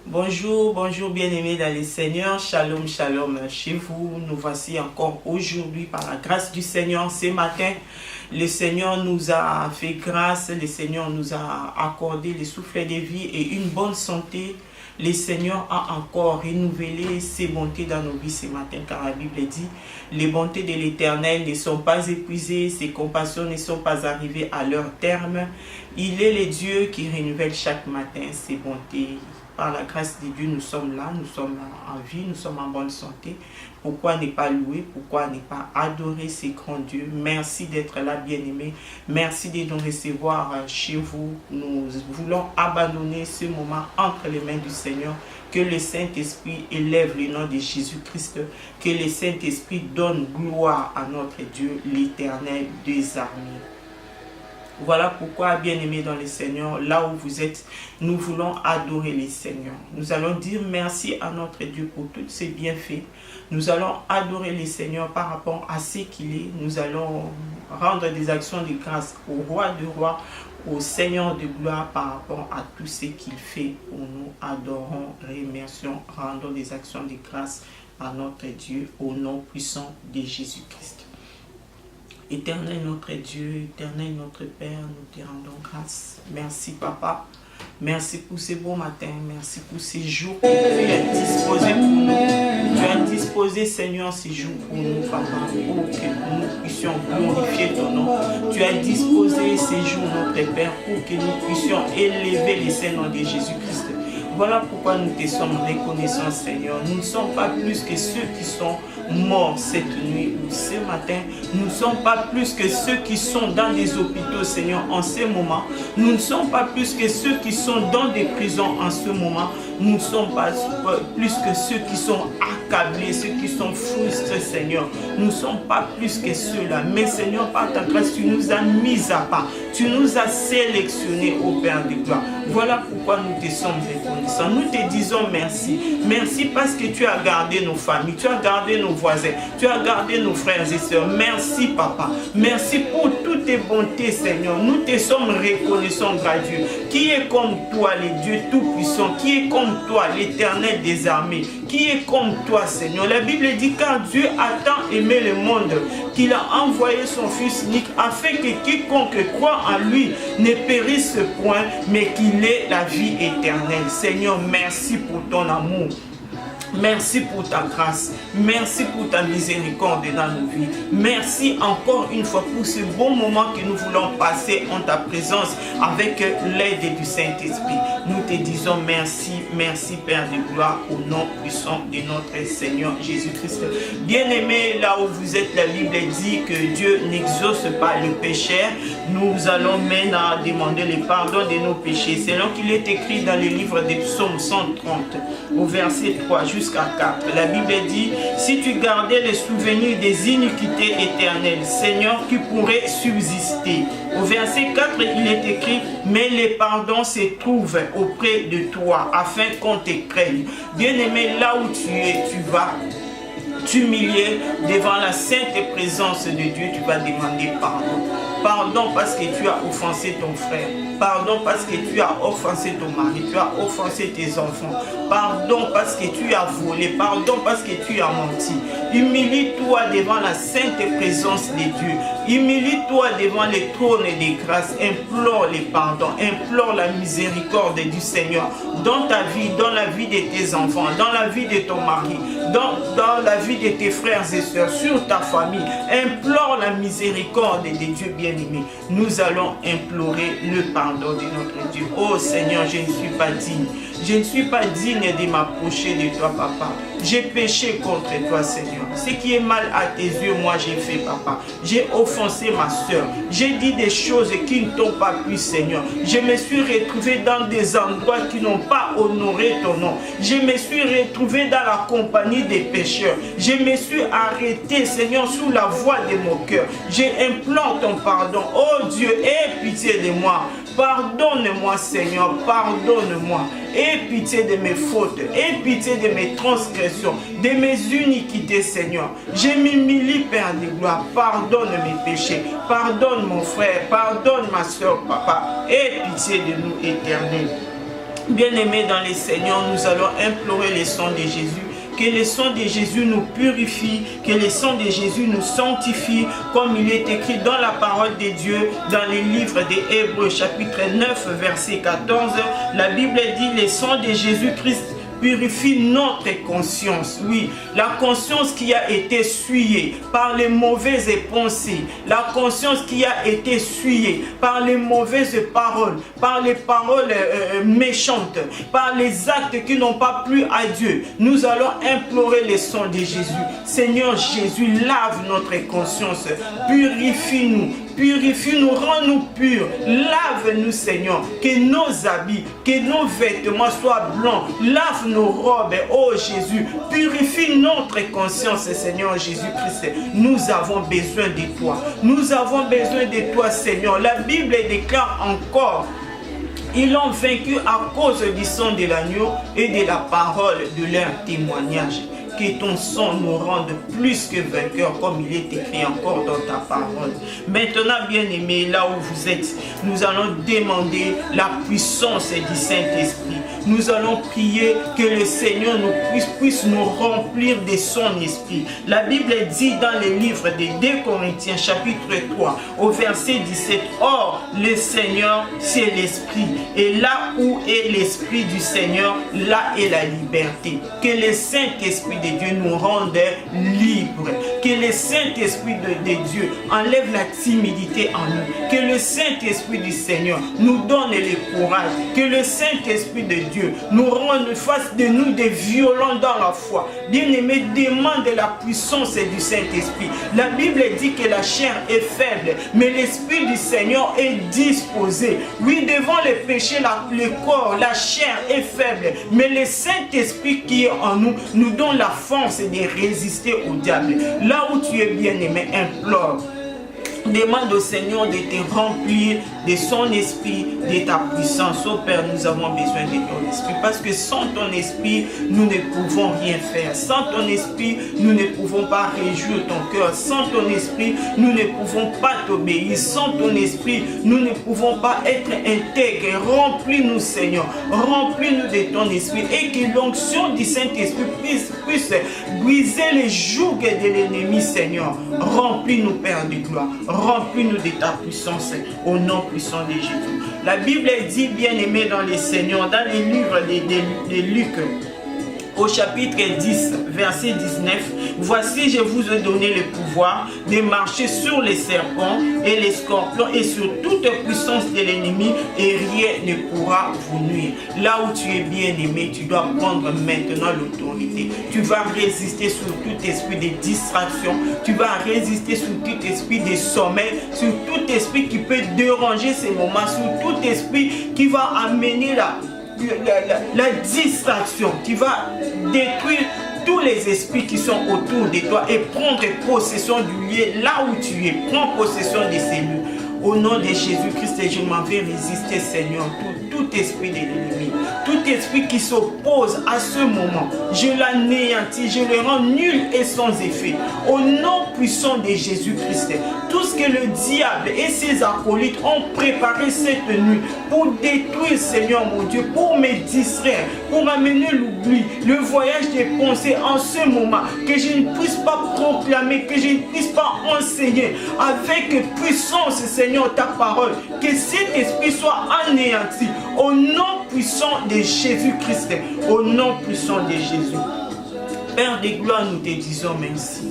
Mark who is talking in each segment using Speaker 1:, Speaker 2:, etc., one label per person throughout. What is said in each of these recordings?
Speaker 1: Bonjour, bonjour bien-aimés dans le Seigneur, shalom, shalom chez vous. Nous voici encore aujourd'hui par la grâce du Seigneur. Ce matin, le Seigneur nous a fait grâce, le Seigneur nous a accordé le souffle de vie et une bonne santé. Le Seigneur a encore renouvelé ses bontés dans nos vies ce matin, car la Bible dit, les bontés de l'Éternel ne sont pas épuisées, ses compassions ne sont pas arrivées à leur terme. Il est le Dieu qui renouvelle chaque matin ses bontés. Par la grâce de Dieu, nous sommes là, nous sommes en vie, nous sommes en bonne santé. Pourquoi ne pas louer? Pourquoi ne pas adorer ces grands dieux? Merci d'être là, bien-aimés. Merci de nous recevoir chez vous. Nous voulons abandonner ce moment entre les mains du Seigneur. Que le Saint-Esprit élève le nom de Jésus-Christ. Que le Saint-Esprit donne gloire à notre Dieu, l'Éternel des armées. Voilà pourquoi, bien-aimés dans le Seigneur, là où vous êtes, nous voulons adorer le Seigneur. Nous allons dire merci à notre Dieu pour tous ses bienfaits. Nous allons adorer le Seigneur par rapport à ce qu'il est. Nous allons rendre des actions de grâce au Roi de rois, au Seigneur de gloire par rapport à tout ce qu'il fait pour nous. Adorons, remercions, rendons des actions de grâce à notre Dieu au nom puissant de Jésus-Christ. Éternel notre Dieu, éternel notre Père, nous te rendons grâce. Merci Papa, merci pour ce beau matin, merci pour ces jours que tu as disposés pour nous. Tu as disposé Seigneur ces jours pour nous Papa, pour que nous puissions glorifier ton nom. Tu as disposé ces jours notre Père pour que nous puissions élever les saints noms de Jésus-Christ. Voilà pourquoi nous te sommes reconnaissants Seigneur. Nous ne sommes pas plus que ceux qui sont morts cette nuit ou ce matin. Nous ne sommes pas plus que ceux qui sont dans des hôpitaux Seigneur en ce moment. Nous ne sommes pas plus que ceux qui sont dans des prisons en ce moment. Nous ne sommes pas plus que ceux qui sont accablés, ceux qui sont frustrés Seigneur. Nous ne sommes pas plus que ceux-là. Mais Seigneur, par ta grâce, tu nous as mis à part. Tu nous as sélectionnés au Père de gloire. Voilà pourquoi nous te sommes reconnaissants. Nous te disons merci. Merci parce que tu as gardé nos familles, tu as gardé nos voisins, tu as gardé nos frères et sœurs. Merci Papa. Merci pour toutes tes bontés Seigneur. Nous te sommes reconnaissants, grand Dieu. Qui est comme toi, le Dieu Tout-Puissant? Qui est comme toi, l'Éternel des armées? Qui est comme toi Seigneur? La Bible dit car Dieu a tant aimé le monde qu'il a envoyé son Fils unique afin que quiconque croit en lui ne périsse point, mais qu'il ait la vie éternelle. Seigneur, merci pour ton amour. Merci pour ta grâce. Merci pour ta miséricorde dans nos vies. Merci encore une fois pour ce bon moment que nous voulons passer en ta présence avec l'aide du Saint-Esprit. Nous te disons merci, merci Père de gloire au nom puissant de notre Seigneur Jésus-Christ. Bien-aimés, là où vous êtes, la Bible dit que Dieu n'exauce pas le pécheur. Nous allons maintenant demander le pardon de nos péchés. Selon qu'il est écrit dans le livre des psaumes 130, au verset 3 jusqu'à 4. La Bible dit, si tu gardais les souvenirs des iniquités éternelles, Seigneur, qui pourrait subsister. Au verset 4, il est écrit, mais les pardons se trouvent auprès de toi, afin qu'on te craigne. Bien-aimé, là où tu es, tu vas t'humilier devant la sainte présence de Dieu, tu vas demander pardon. Pardon parce que tu as offensé ton frère. Pardon parce que tu as offensé ton mari. Tu as offensé tes enfants. Pardon parce que tu as volé. Pardon parce que tu as menti. Humilie-toi devant la sainte présence de Dieu. Humilie-toi devant les trônes des grâces. Implore les pardons. Implore la miséricorde du Seigneur dans ta vie, dans la vie de tes enfants, dans la vie de ton mari, dans la vie de tes frères et sœurs, sur ta famille. Implore la miséricorde de Dieu bien-aimé. Nous allons implorer le pardon de notre Dieu. Oh Seigneur, je ne suis pas digne. Je ne suis pas digne de m'approcher de toi, Papa. J'ai péché contre toi, Seigneur. Ce qui est mal à tes yeux, moi j'ai fait, Papa. J'ai offensé ma soeur. J'ai dit des choses qui ne t'ont pas plu, Seigneur. Je me suis retrouvé dans des endroits qui n'ont pas honoré ton nom. Je me suis retrouvé dans la compagnie des pécheurs. Je me suis arrêté, Seigneur, sous la voix de mon cœur. J'implore ton pardon. Oh Dieu, aie pitié de moi. Pardonne-moi, Seigneur, pardonne-moi. Aie pitié de mes fautes, aie pitié de mes transgressions, de mes iniquités, Seigneur. Je m'humilie, Père de gloire. Pardonne mes péchés, pardonne mon frère, pardonne ma soeur, Papa. Aie pitié de nous, Éternel. Bien-aimés dans les Seigneurs, nous allons implorer le sang de Jésus. Que le sang de Jésus nous purifie, que le sang de Jésus nous sanctifie, comme il est écrit dans la parole de Dieu, dans les livres des Hébreux, chapitre 9, verset 14. La Bible dit, le sang de Jésus-Christ purifie notre conscience. Oui, la conscience qui a été souillée par les mauvaises pensées, la conscience qui a été souillée par les mauvaises paroles, par les paroles méchantes, par les actes qui n'ont pas plu à Dieu. Nous allons implorer le sang de Jésus. Seigneur Jésus, lave notre conscience, purifie-nous. Purifie-nous, rends-nous purs, lave-nous Seigneur, que nos habits, que nos vêtements soient blancs, lave nos robes, oh Jésus, purifie notre conscience Seigneur Jésus-Christ. Nous avons besoin de toi, nous avons besoin de toi Seigneur. La Bible déclare encore, ils l'ont vaincu à cause du sang de l'agneau et de la parole de leur témoignage. Que ton sang nous rende plus que vainqueurs, comme il est écrit encore dans ta parole. Maintenant, bien-aimés, là où vous êtes, nous allons demander la puissance du Saint-Esprit. Nous allons prier que le Seigneur puisse nous remplir de son esprit. La Bible dit dans les livres des 2 Corinthiens, chapitre 3, au verset 17, « Or, le Seigneur, c'est l'Esprit. Et là où est l'Esprit du Seigneur, là est la liberté. » Que le Saint-Esprit de Dieu nous rende libres. Que le Saint-Esprit de Dieu enlève la timidité en nous. Que le Saint-Esprit du Seigneur nous donne le courage. Que le Saint-Esprit de Dieu nous rende, fasse de nous des violents dans la foi. Bien-aimés, demande la puissance du Saint-Esprit. La Bible dit que la chair est faible, mais l'Esprit du Seigneur est disposé. Oui, devant le péché, le corps, la chair est faible, mais le Saint-Esprit qui est en nous, nous donne la force de résister au diable. Là où tu es bien-aimé, implore. Demande au Seigneur de te remplir de son esprit, de ta puissance. Oh Père, nous avons besoin de ton esprit. Parce que sans ton esprit, nous ne pouvons rien faire. Sans ton esprit, nous ne pouvons pas réjouir ton cœur. Sans ton esprit, nous ne pouvons pas t'obéir. Sans ton esprit, nous ne pouvons pas être intègres. Remplis-nous, Seigneur. Remplis-nous de ton esprit. Et que l'onction du Saint-Esprit puisse briser les jougs de l'ennemi, Seigneur. Remplis-nous, Père de gloire. Remplis-nous de ta puissance au nom puissant de Jésus. La Bible dit, bien-aimé dans les Seigneurs, dans les livres de Luc, au chapitre 10, verset 19, « Voici, je vous ai donné le pouvoir de marcher sur les serpents et les scorpions et sur toute puissance de l'ennemi, et rien ne pourra vous nuire. » Là où tu es bien-aimé, tu dois prendre maintenant l'autorité. Tu vas résister sur tout esprit de distraction. Tu vas résister sur tout esprit de sommeil, sur tout esprit qui peut déranger ces moments, sur tout esprit qui va amener la distraction, qui va détruire tous les esprits qui sont autour de toi et prendre possession du lieu là où tu es. Prends possession de ces lieux. Au nom de Jésus-Christ, je m'en vais résister, Seigneur, tout esprit de l'ennemi, tout esprit qui s'oppose à ce moment. Je l'anéantis, je le rends nul et sans effet. Au nom puissant de Jésus-Christ, tout ce que le diable et ses acolytes ont préparé cette nuit pour détruire, Seigneur mon Dieu, pour me distraire, pour amener l'oubli, le voyage des pensées en ce moment, que je ne puisse pas proclamer, que je ne puisse pas enseigner avec puissance, Seigneur, ta parole, que cet esprit soit anéanti au nom puissant de Jésus-Christ, au nom puissant de Jésus. Père de gloire, nous te disons merci.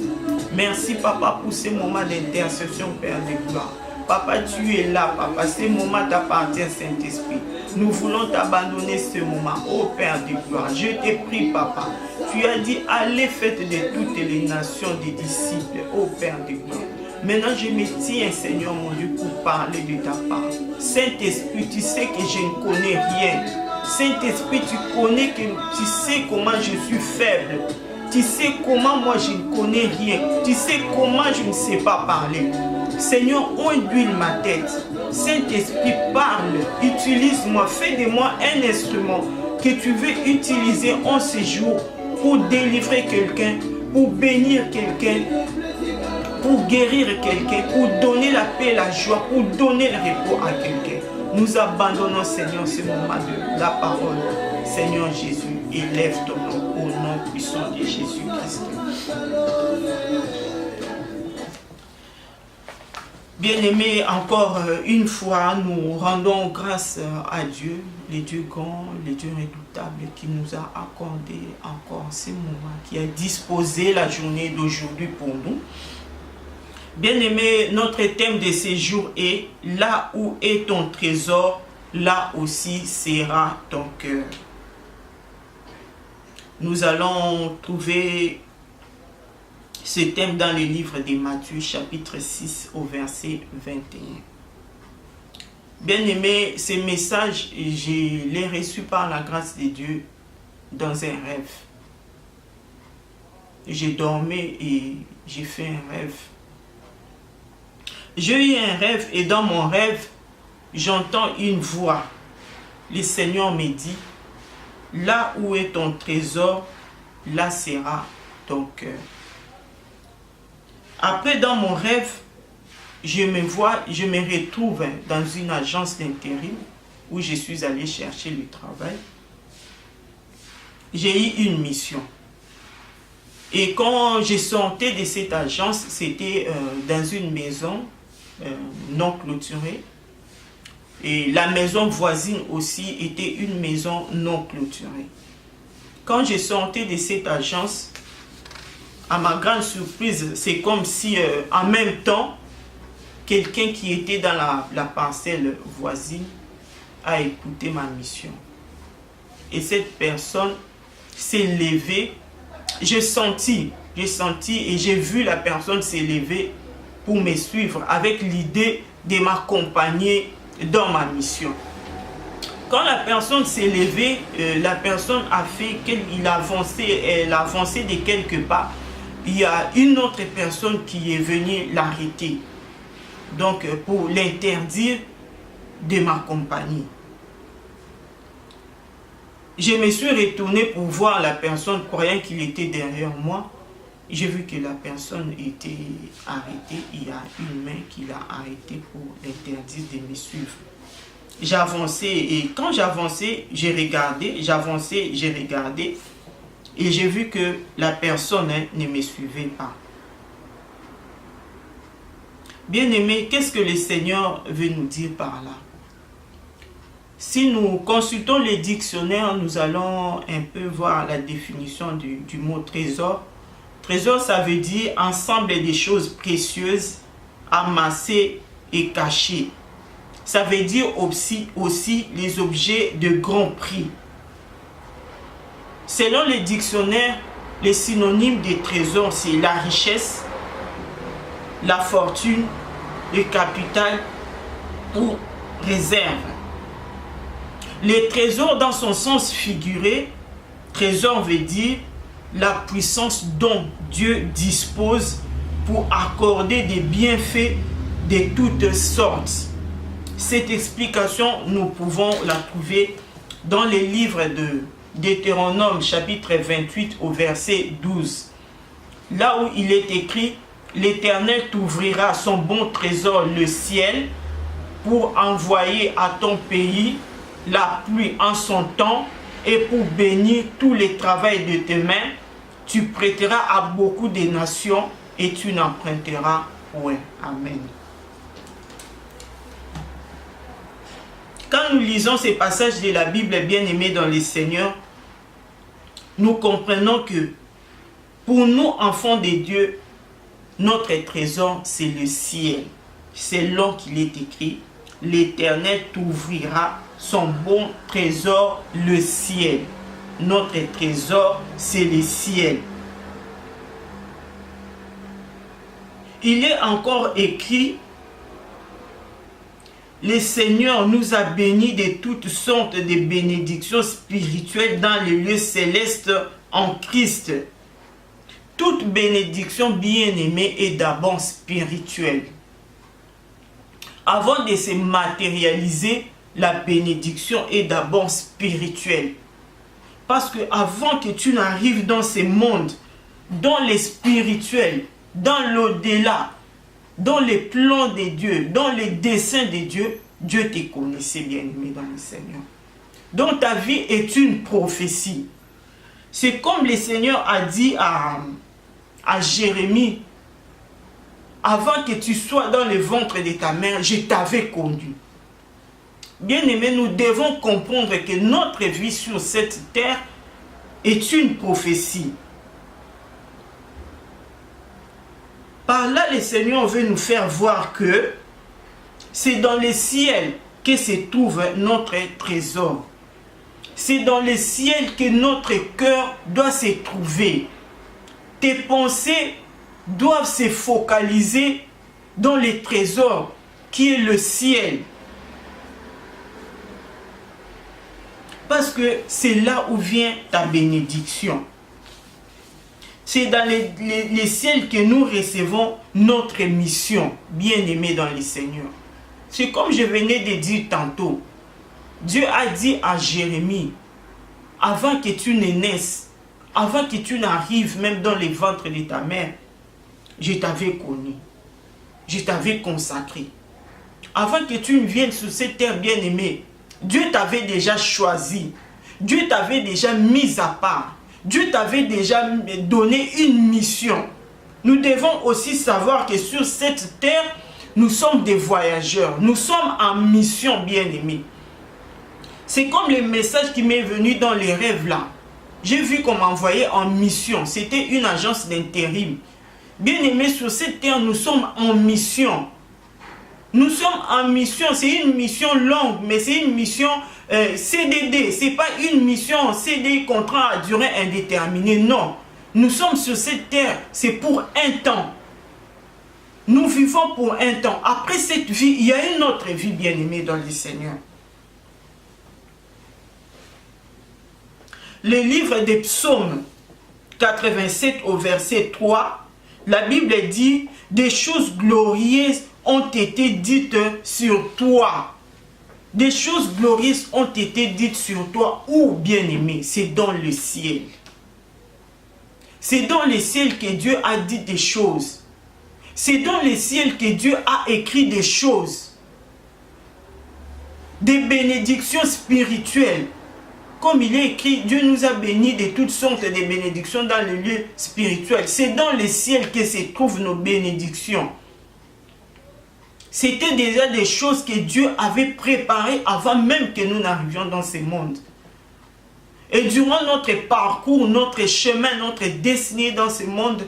Speaker 1: Merci, Papa, pour ce moment d'intercession, Père de gloire. Papa, tu es là, Papa. Ce moment t'appartient, Saint-Esprit. Nous voulons t'abandonner ce moment. Oh Père de gloire, je te prie, Papa. Tu as dit, allez, faites de toutes les nations des disciples. Oh Père de gloire. Maintenant, je me tiens, Seigneur mon Dieu, pour parler de ta part. Saint-Esprit, tu sais que je ne connais rien. Saint-Esprit, tu sais comment je suis faible. Tu sais comment moi je ne connais rien. Tu sais comment je ne sais pas parler. Seigneur, ondule ma tête. Saint-Esprit, parle. Utilise-moi. Fais de moi un instrument que tu veux utiliser en ce jour pour délivrer quelqu'un, pour bénir quelqu'un, pour guérir quelqu'un, pour donner la paix, la joie, pour donner le repos à quelqu'un. Nous abandonnons, Seigneur, ce moment de la parole. Seigneur Jésus, élève ton nom au nom puissant de Jésus-Christ. Bien-aimés, encore une fois, nous rendons grâce à Dieu, le Dieu grand, le Dieu redoutable qui nous a accordé encore ce moment, qui a disposé la journée d'aujourd'hui pour nous. Bien-aimés, notre thème de ce jour est « Là où est ton trésor, là aussi sera ton cœur ». Nous allons trouver ce thème dans le livre de Matthieu, chapitre 6, au verset 21. Bien-aimé, ce message, je l'ai reçu par la grâce de Dieu dans un rêve. J'ai dormi et j'ai fait un rêve. J'ai eu un rêve et dans mon rêve, j'entends une voix. Le Seigneur me dit, là où est ton trésor, là sera ton cœur. Après, dans mon rêve, je me retrouve dans une agence d'intérim où je suis allé chercher le travail. J'ai eu une mission. Et quand je sortais de cette agence, c'était dans une maison non clôturée. Et la maison voisine aussi était une maison non clôturée. Quand je sortais de cette agence, à ma grande surprise, c'est comme si en même temps, quelqu'un qui était dans la parcelle voisine a écouté ma mission. Et cette personne s'est levée. J'ai senti et j'ai vu la personne s'élever pour me suivre avec l'idée de m'accompagner dans ma mission. Quand la personne s'est levée, la personne a fait qu'elle avançait de quelques pas. Il y a une autre personne qui est venue l'arrêter. Donc, pour l'interdire de m'accompagner. Je me suis retourné pour voir la personne, croyant qu'il était derrière moi. J'ai vu que la personne était arrêtée. Il y a une main qui l'a arrêtée pour l'interdire de me suivre. J'avançais et quand j'avançais, j'ai regardé. J'avançais, j'ai regardé. Et j'ai vu que la personne ne me suivait pas. Bien-aimés, qu'est-ce que le Seigneur veut nous dire par là? Si nous consultons les dictionnaires, nous allons un peu voir la définition du mot trésor. Trésor, ça veut dire ensemble des choses précieuses, amassées et cachées. Ça veut dire aussi les objets de grand prix. Selon les dictionnaires, les synonymes des trésors, c'est la richesse, la fortune, le capital ou réserve. Les trésors dans son sens figuré, trésor veut dire la puissance dont Dieu dispose pour accorder des bienfaits de toutes sortes. Cette explication, nous pouvons la trouver dans les livres de Deutéronome chapitre 28 au verset 12. Là où il est écrit, l'Éternel t'ouvrira son bon trésor, le ciel, pour envoyer à ton pays la pluie en son temps et pour bénir tous les travaux de tes mains. Tu prêteras à beaucoup de nations et tu n'emprunteras point. Amen. Quand nous lisons ces passages de la Bible bien-aimés dans le Seigneur, nous comprenons que pour nous, enfants de Dieu, notre trésor, c'est le ciel. C'est là qu'il est écrit, l'Éternel t'ouvrira son bon trésor, le ciel. Notre trésor, c'est le ciel. Il est encore écrit, le Seigneur nous a bénis de toutes sortes de bénédictions spirituelles dans les lieux célestes en Christ. Toute bénédiction bien-aimée est d'abord spirituelle. Avant de se matérialiser, la bénédiction est d'abord spirituelle. Parce que avant que tu n'arrives dans ce monde, dans les spirituels, dans l'au-delà, dans les plans de Dieu, dans les desseins de Dieu, Dieu te connaissait, bien-aimé dans le Seigneur. Donc ta vie est une prophétie. C'est comme le Seigneur a dit à Jérémie, avant que tu sois dans le ventre de ta mère, je t'avais conduit. Bien-aimé, nous devons comprendre que notre vie sur cette terre est une prophétie. Par là, le Seigneur veut nous faire voir que c'est dans le ciel que se trouve notre trésor. C'est dans le ciel que notre cœur doit se trouver. Tes pensées doivent se focaliser dans le trésor qui est le ciel. Parce que c'est là où vient ta bénédiction. C'est dans les ciels que nous recevons notre mission, bien-aimés dans le Seigneur. C'est comme je venais de dire tantôt. Dieu a dit à Jérémie, avant que tu ne naisses, avant que tu n'arrives même dans les ventres de ta mère, je t'avais connu, je t'avais consacré. Avant que tu ne viennes sur cette terre bien-aimée, Dieu t'avait déjà choisi, Dieu t'avait déjà mis à part, Dieu t'avait déjà donné une mission. Nous devons aussi savoir que sur cette terre, nous sommes des voyageurs, nous sommes en mission bien-aimée. C'est comme le message qui m'est venu dans les rêves là. J'ai vu qu'on m'envoyait en mission, c'était une agence d'intérim. Bien-aimés, sur cette terre, nous sommes en mission. Nous sommes en mission, c'est une mission longue, mais c'est une mission CDD. Ce n'est pas une mission CD, contrat à durée indéterminée, non. Nous sommes sur cette terre, c'est pour un temps. Nous vivons pour un temps. Après cette vie, il y a une autre vie, bien-aimée dans le Seigneur. Le livre des psaumes 87 au verset 3, la Bible dit « Des choses glorieuses ont été dites sur toi. » Des choses glorieuses ont été dites sur toi. Où, bien-aimé? C'est dans le ciel. C'est dans le ciel que Dieu a dit des choses. C'est dans le ciel que Dieu a écrit des choses. Des bénédictions spirituelles. Comme il est écrit, Dieu nous a bénis de toutes sortes de bénédictions dans le lieu spirituel. C'est dans le ciel que se trouvent nos bénédictions. C'était déjà des choses que Dieu avait préparées avant même que nous n'arrivions dans ce monde. Et durant notre parcours, notre chemin, notre destinée dans ce monde,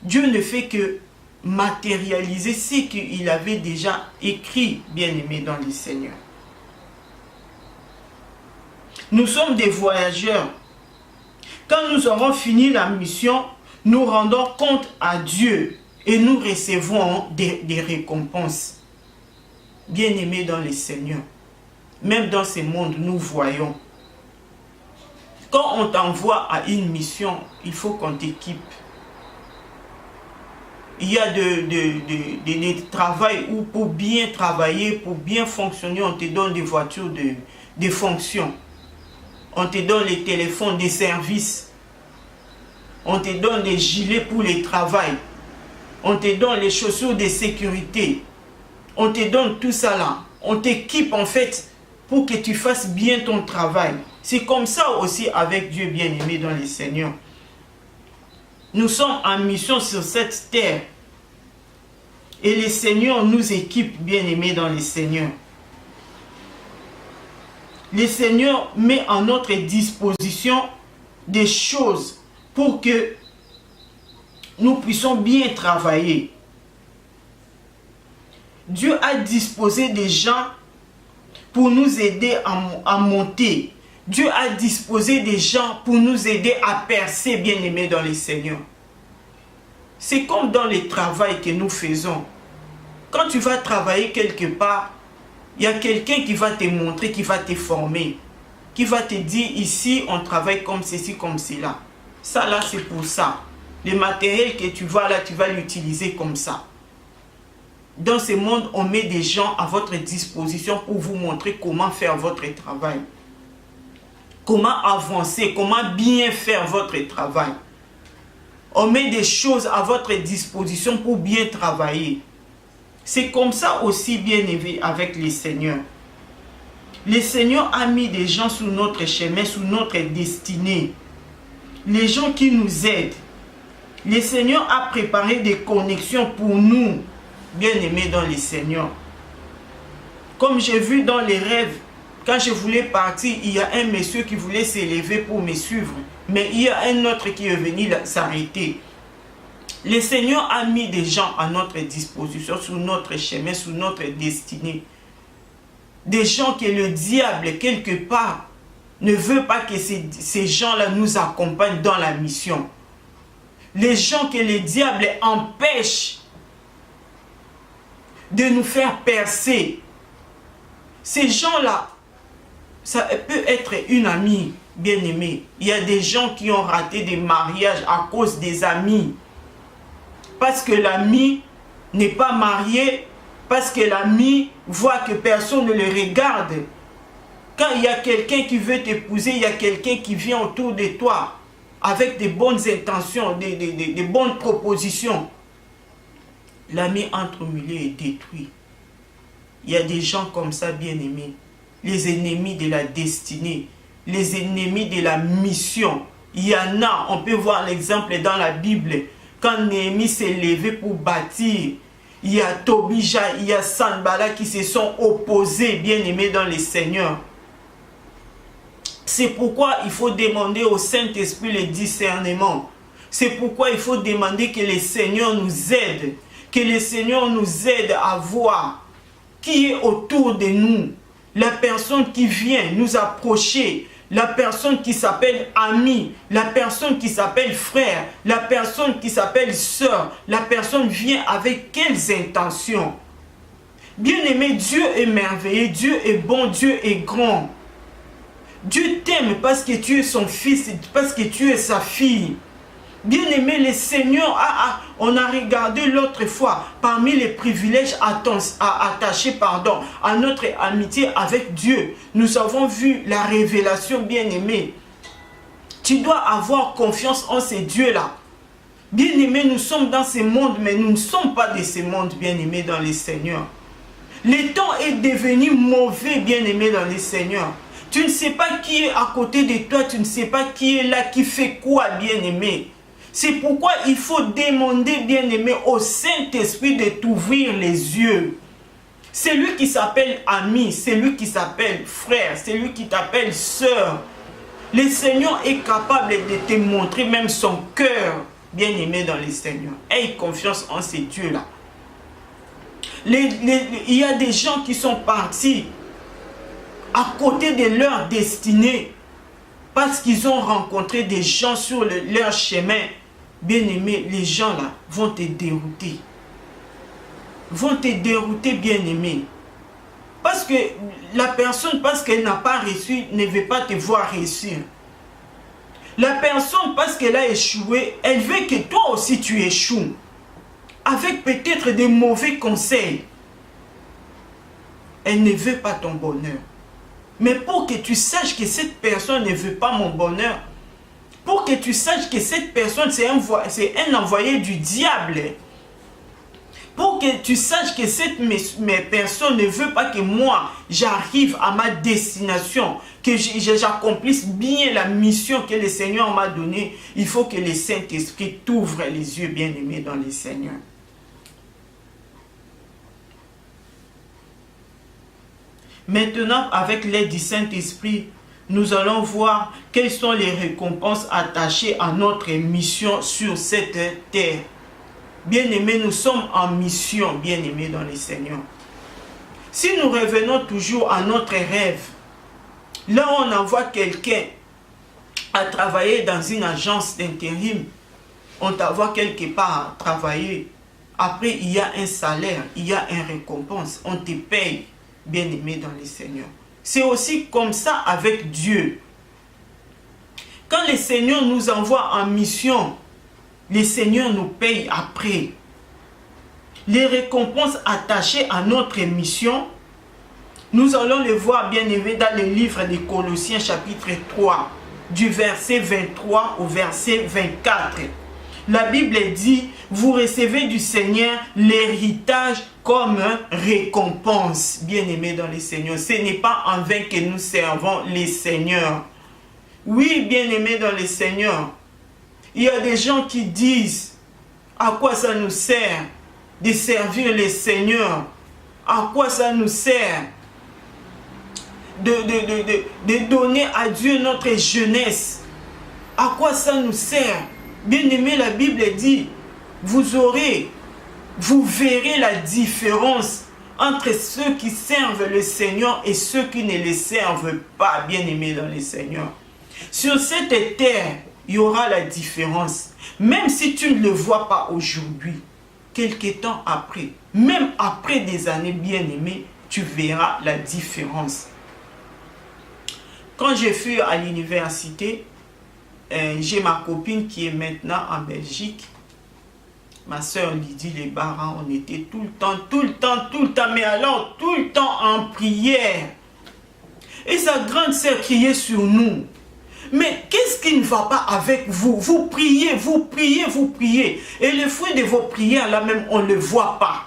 Speaker 1: Dieu ne fait que matérialiser ce qu'il avait déjà écrit, bien-aimé dans le Seigneur. Nous sommes des voyageurs. Quand nous aurons fini la mission, nous rendons compte à Dieu et nous recevons des récompenses. Bien-aimés dans le Seigneur, même dans ce monde, nous voyons. Quand on t'envoie à une mission, il faut qu'on t'équipe. Il y a des travails où pour bien travailler, pour bien fonctionner, on te donne des voitures de fonction. On te donne les téléphones, des services. On te donne des gilets pour le travail. On te donne les chaussures de sécurité. On te donne tout ça là. On t'équipe en fait pour que tu fasses bien ton travail. C'est comme ça aussi avec Dieu bien-aimé dans le Seigneur. Nous sommes en mission sur cette terre. Et le Seigneur nous équipe bien-aimés dans le Seigneur. Le Seigneur met en notre disposition des choses pour que nous puissions bien travailler. Dieu a disposé des gens pour nous aider à monter. Dieu a disposé des gens pour nous aider à percer, bien-aimés dans le Seigneur. C'est comme dans le travail que nous faisons. Quand tu vas travailler quelque part, il y a quelqu'un qui va te montrer, qui va te former, qui va te dire ici on travaille comme ceci, comme cela. Ça là c'est pour ça. Le matériel que tu vas là, tu vas l'utiliser comme ça. Dans ce monde, on met des gens à votre disposition pour vous montrer comment faire votre travail. Comment avancer, comment bien faire votre travail. On met des choses à votre disposition pour bien travailler. C'est comme ça aussi, bien-aimé, avec les seigneurs. Le Seigneur a mis des gens sur notre chemin, sur notre destinée. Les gens qui nous aident. Le Seigneur a préparé des connexions pour nous, bien-aimés dans les Seigneurs. Comme j'ai vu dans les rêves, quand je voulais partir, il y a un monsieur qui voulait s'élever pour me suivre. Mais il y a un autre qui est venu s'arrêter. Le Seigneur a mis des gens à notre disposition, sur notre chemin, sur notre destinée. Des gens que le diable, quelque part, ne veut pas que ces gens-là nous accompagnent dans la mission. Les gens que le diable empêche de nous faire percer. Ces gens-là, ça peut être une amie bien-aimée. Il y a des gens qui ont raté des mariages à cause des amis. Parce que l'ami n'est pas marié, parce que l'ami voit que personne ne le regarde. Quand il y a quelqu'un qui veut t'épouser, il y a quelqu'un qui vient autour de toi avec des bonnes intentions, des bonnes propositions. L'ami entre au milieu est détruit. Il y a des gens comme ça, bien-aimés. Les ennemis de la destinée, les ennemis de la mission. Il y en a, on peut voir l'exemple dans la Bible. Quand Néhémie s'est levé pour bâtir, il y a Tobija, il y a Sanballat qui se sont opposés, bien-aimés dans les seigneurs. C'est pourquoi il faut demander au Saint-Esprit le discernement. C'est pourquoi il faut demander que le Seigneur nous aide. Que le Seigneur nous aide à voir qui est autour de nous. La personne qui vient nous approcher. La personne qui s'appelle ami. La personne qui s'appelle frère. La personne qui s'appelle sœur. La personne vient avec quelles intentions? Bien-aimé, Dieu est merveilleux. Dieu est bon. Dieu est grand. Dieu t'aime parce que tu es son fils, parce que tu es sa fille. Bien-aimé, le Seigneur, on a regardé l'autre fois, parmi les privilèges attachés à notre amitié avec Dieu, nous avons vu la révélation, bien-aimé. Tu dois avoir confiance en ces dieux-là. Bien-aimé, nous sommes dans ce monde, mais nous ne sommes pas de ce monde, bien-aimé, dans les Seigneurs. Le temps est devenu mauvais, bien-aimé, dans les Seigneurs. Tu ne sais pas qui est à côté de toi, tu ne sais pas qui est là, qui fait quoi, bien-aimé. C'est pourquoi il faut demander, bien-aimé, au Saint-Esprit de t'ouvrir les yeux. C'est lui qui s'appelle ami, c'est lui qui s'appelle frère, c'est lui qui t'appelle sœur. Le Seigneur est capable de te montrer même son cœur, bien-aimé dans le Seigneur. Aie confiance en ces dieux-là. Il y a des gens qui sont partis à côté de leur destinée, parce qu'ils ont rencontré des gens sur leur chemin. Bien-aimé, les gens là vont te dérouter. Vont te dérouter, bien-aimé. Parce que la personne, parce qu'elle n'a pas réussi, ne veut pas te voir réussir. La personne, parce qu'elle a échoué, elle veut que toi aussi tu échoues. Avec peut-être des mauvais conseils. Elle ne veut pas ton bonheur. Mais pour que tu saches que cette personne ne veut pas mon bonheur, pour que tu saches que cette personne c'est un envoyé du diable, pour que tu saches que cette personne ne veut pas que moi j'arrive à ma destination, que j'accomplisse bien la mission que le Seigneur m'a donnée, il faut que le Saint-Esprit t'ouvre les yeux, bien-aimés dans le Seigneur. Maintenant, avec l'aide du Saint-Esprit, nous allons voir quelles sont les récompenses attachées à notre mission sur cette terre. Bien-aimés, nous sommes en mission, bien-aimés dans le Seigneur. Si nous revenons toujours à notre rêve, là on envoie quelqu'un à travailler dans une agence d'intérim, on t'envoie quelque part à travailler. Après, il y a un salaire, il y a une récompense, on te paye. Bien-aimés dans le Seigneur. C'est aussi comme ça avec Dieu. Quand le Seigneur nous envoie en mission, le Seigneur nous paye après. Les récompenses attachées à notre mission, nous allons les voir, bien-aimés, dans le livre des Colossiens chapitre 3, du verset 23 au verset 24. La Bible dit, vous recevez du Seigneur l'héritage comme récompense. Bien-aimés dans les Seigneurs, ce n'est pas en vain que nous servons les Seigneurs. Oui, bien-aimés dans les Seigneurs, il y a des gens qui disent, à quoi ça nous sert de servir les Seigneurs? À quoi ça nous sert de donner à Dieu notre jeunesse? À quoi ça nous sert? Bien-aimé, la Bible dit, vous verrez la différence entre ceux qui servent le Seigneur et ceux qui ne le servent pas, bien-aimés dans le Seigneur. Sur cette terre, il y aura la différence. Même si tu ne le vois pas aujourd'hui, quelque temps après, même après des années, bien-aimés, tu verras la différence. Quand je fus à l'université, j'ai ma copine qui est maintenant en Belgique. Ma soeur Lydie Lebaran, on était tout le temps, mais alors tout le temps en prière. Et sa grande sœur criait sur nous. Mais qu'est-ce qui ne va pas avec vous? Vous priez, vous priez, vous priez. Et le fruit de vos prières, là même, on ne le voit pas.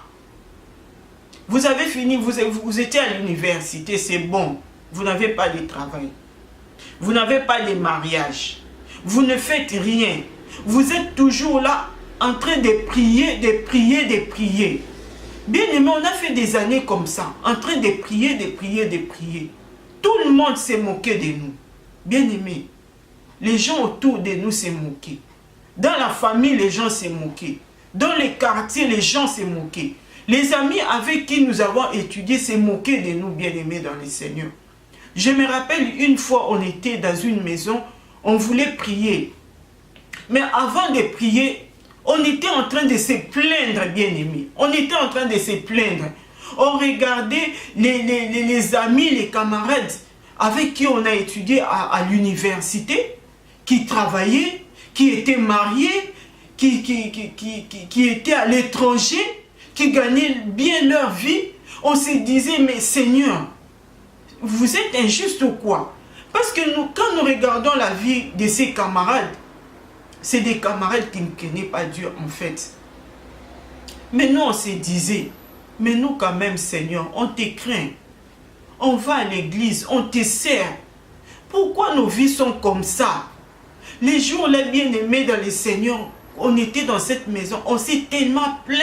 Speaker 1: Vous avez fini, vous étiez à l'université, c'est bon. Vous n'avez pas de travail. Vous n'avez pas de mariage. Vous ne faites rien. Vous êtes toujours là en train de prier, de prier, de prier. Bien aimé, on a fait des années comme ça, en train de prier, de prier, de prier. Tout le monde s'est moqué de nous. Bien aimé, les gens autour de nous s'est moqués. Dans la famille, les gens s'est moqués. Dans les quartiers, les gens s'est moqués. Les amis avec qui nous avons étudié s'est moqués de nous, bien aimés dans le Seigneur. Je me rappelle une fois, on était dans une maison, on voulait prier. Mais avant de prier, on était en train de se plaindre, bien aimés. On était en train de se plaindre. On regardait les amis, les camarades avec qui on a étudié à l'université, qui travaillaient, qui étaient mariés, qui étaient à l'étranger, qui gagnaient bien leur vie. On se disait, mais Seigneur, vous êtes injuste ou quoi? Parce que nous, quand nous regardons la vie de ces camarades, c'est des camarades qui ne connaissent pas Dieu en fait. Mais nous, on se disait, mais nous quand même, Seigneur, on te craint. On va à l'église, on te sert. Pourquoi nos vies sont comme ça? Les jours, les bien-aimés dans le Seigneur, on était dans cette maison, on s'est tellement plaint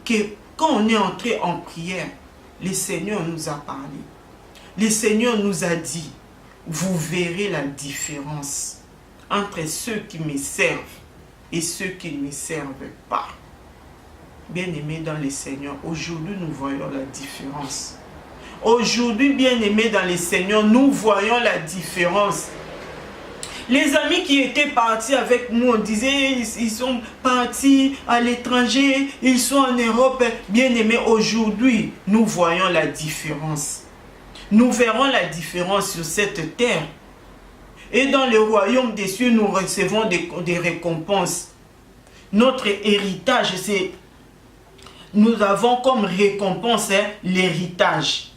Speaker 1: que quand on est entré en prière, le Seigneur nous a parlé. Le Seigneur nous a dit, vous verrez la différence entre ceux qui me servent et ceux qui ne me servent pas. Bien-aimés dans le Seigneur, aujourd'hui nous voyons la différence. Aujourd'hui, bien-aimés dans le Seigneur, nous voyons la différence. Les amis qui étaient partis avec nous, on disait, ils sont partis à l'étranger, ils sont en Europe. Bien-aimés, aujourd'hui, nous voyons la différence. Nous verrons la différence sur cette terre. Et dans le royaume des cieux, nous recevons des récompenses. Notre héritage, c'est... Nous avons comme récompense l'héritage.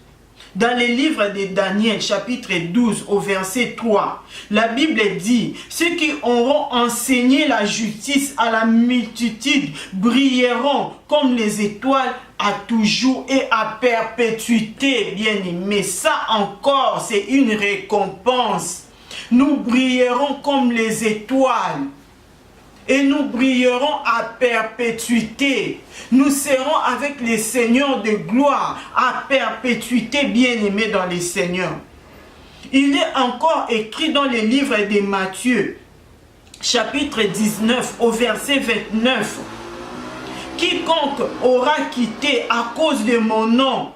Speaker 1: Dans le livre de Daniel, chapitre 12, au verset 3, la Bible dit, ceux qui auront enseigné la justice à la multitude brilleront comme les étoiles à toujours et à perpétuité, bien-aimés. Ça encore, c'est une récompense. Nous brillerons comme les étoiles. Et nous brillerons à perpétuité. Nous serons avec les seigneurs de gloire à perpétuité, bien-aimés dans les seigneurs. Il est encore écrit dans le livre de Matthieu, chapitre 19, au verset 29. Quiconque aura quitté à cause de mon nom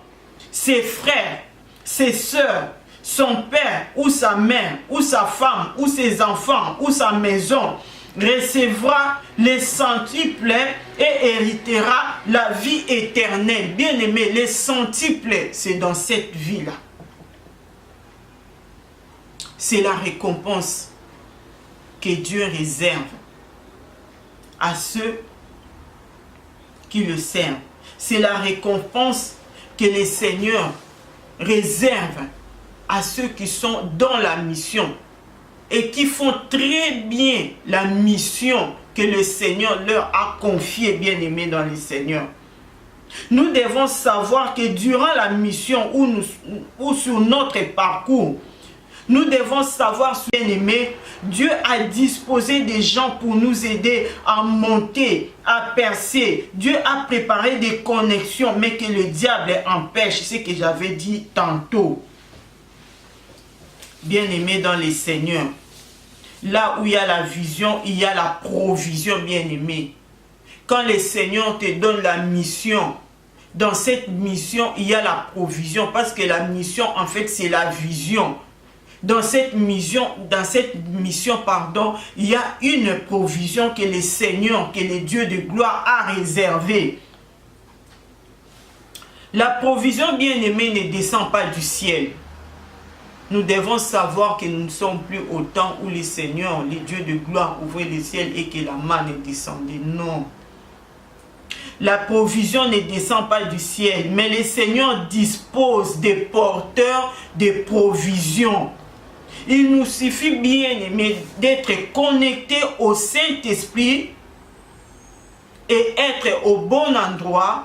Speaker 1: ses frères, ses sœurs, son père ou sa mère, ou sa femme, ou ses enfants, ou sa maison, recevra les centuples et héritera la vie éternelle. Bien aimé, les centuples, c'est dans cette vie-là. C'est la récompense que Dieu réserve à ceux qui le servent. C'est la récompense que le Seigneur réserve à ceux qui sont dans la mission et qui font très bien la mission que le Seigneur leur a confiée, bien-aimés dans le Seigneur. Nous devons savoir que durant la mission ou sur notre parcours, nous devons savoir, bien-aimés, Dieu a disposé des gens pour nous aider à monter, à percer. Dieu a préparé des connexions, mais que le diable empêche, ce que j'avais dit tantôt. Bien-aimés dans les Seigneurs, là où il y a la vision, il y a la provision, bien-aimés. Quand le Seigneur te donne la mission, dans cette mission, il y a la provision, parce que la mission, en fait, c'est la vision. Dans cette mission, il y a une provision que le Seigneur, que le Dieu de gloire a réservée. La provision, bien-aimée, ne descend pas du ciel. Nous devons savoir que nous ne sommes plus au temps où le Seigneur, le Dieu de gloire, ouvrait le ciel et que la manne est descendue. Non. La provision ne descend pas du ciel, mais le Seigneur dispose des porteurs de provisions. Il nous suffit, bien aimé, d'être connecté au Saint-Esprit et être au bon endroit,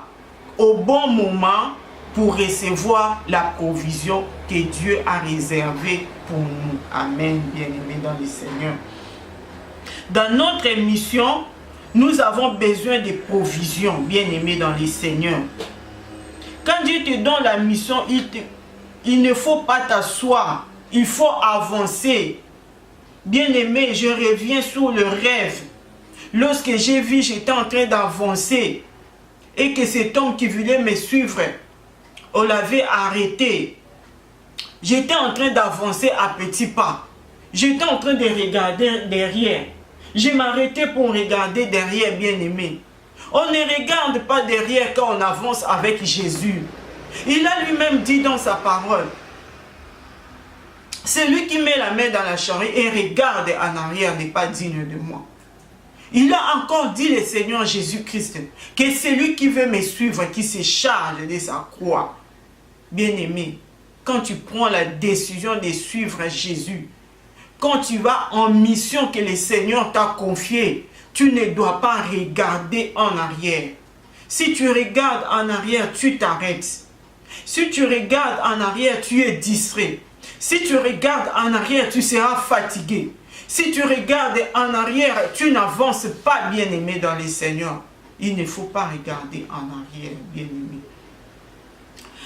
Speaker 1: au bon moment, pour recevoir la provision que Dieu a réservée pour nous. Amen, bien-aimés dans le Seigneur. Dans notre mission, nous avons besoin de provisions, bien-aimés dans le Seigneur. Quand Dieu te donne la mission, il ne faut pas t'asseoir. Il faut avancer. Bien-aimé, je reviens sur le rêve. Lorsque j'ai vu, j'étais en train d'avancer et que cet homme qui voulait me suivre, on l'avait arrêté. J'étais en train d'avancer à petits pas. J'étais en train de regarder derrière. Je m'arrêtais pour regarder derrière, bien-aimé. On ne regarde pas derrière quand on avance avec Jésus. Il a lui-même dit dans sa parole, celui qui met la main dans la charrue et regarde en arrière n'est pas digne de moi. Il a encore dit le Seigneur Jésus-Christ que celui qui veut me suivre, qui se charge de sa croix. Bien-aimé, quand tu prends la décision de suivre Jésus, quand tu vas en mission que le Seigneur t'a confiée, tu ne dois pas regarder en arrière. Si tu regardes en arrière, tu t'arrêtes. Si tu regardes en arrière, tu es distrait. Si tu regardes en arrière, tu seras fatigué. Si tu regardes en arrière, tu n'avances pas, bien-aimé dans le Seigneur. Il ne faut pas regarder en arrière, bien-aimé.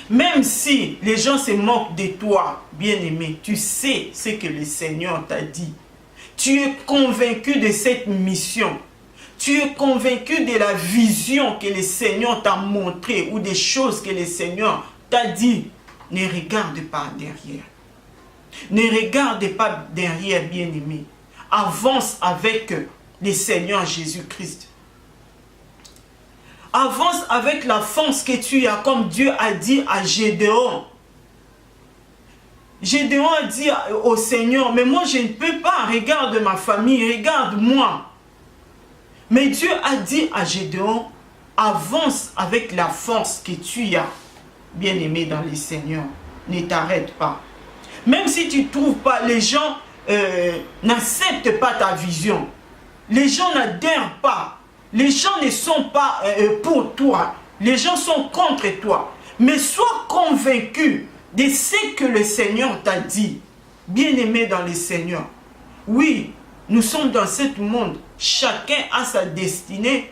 Speaker 1: Même si les gens se moquent de toi, bien-aimé, tu sais ce que le Seigneur t'a dit. Tu es convaincu de cette mission. Tu es convaincu de la vision que le Seigneur t'a montrée ou des choses que le Seigneur t'a dit. Ne regarde pas derrière. Ne regarde pas derrière, bien-aimé. Avance avec le Seigneur Jésus-Christ. Avance avec la force que tu as, comme Dieu a dit à Gédéon. Gédéon a dit au Seigneur, mais moi je ne peux pas, regarde ma famille, regarde moi. Mais Dieu a dit à Gédéon, avance avec la force que tu as, bien-aimé dans le Seigneur. Ne t'arrête pas. Même si tu ne trouves pas, les gens n'acceptent pas ta vision. Les gens n'adhèrent pas. Les gens ne sont pas pour toi. Les gens sont contre toi. Mais sois convaincu de ce que le Seigneur t'a dit. Bien-aimé dans le Seigneur. Oui, nous sommes dans ce monde. Chacun a sa destinée.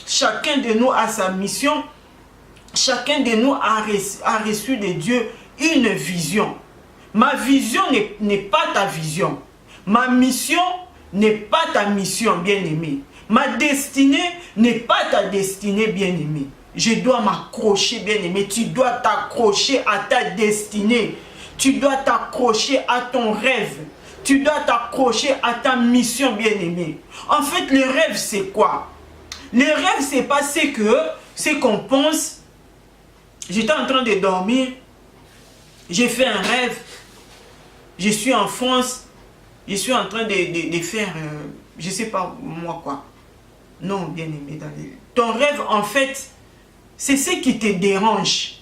Speaker 1: Chacun de nous a sa mission. Chacun de nous a reçu de Dieu une vision. Ma vision n'est pas ta vision. Ma mission n'est pas ta mission, bien-aimé. Ma destinée n'est pas ta destinée, bien-aimé. Je dois m'accrocher, bien-aimé. Tu dois t'accrocher à ta destinée. Tu dois t'accrocher à ton rêve. Tu dois t'accrocher à ta mission, bien-aimé. En fait, le rêve, c'est quoi? Le rêve, c'est pas ce qu'on pense. J'étais en train de dormir. J'ai fait un rêve. Je suis en France. Je suis en train de faire, je ne sais pas moi quoi. Non, bien-aimé. Ton rêve, en fait, c'est ce qui te dérange.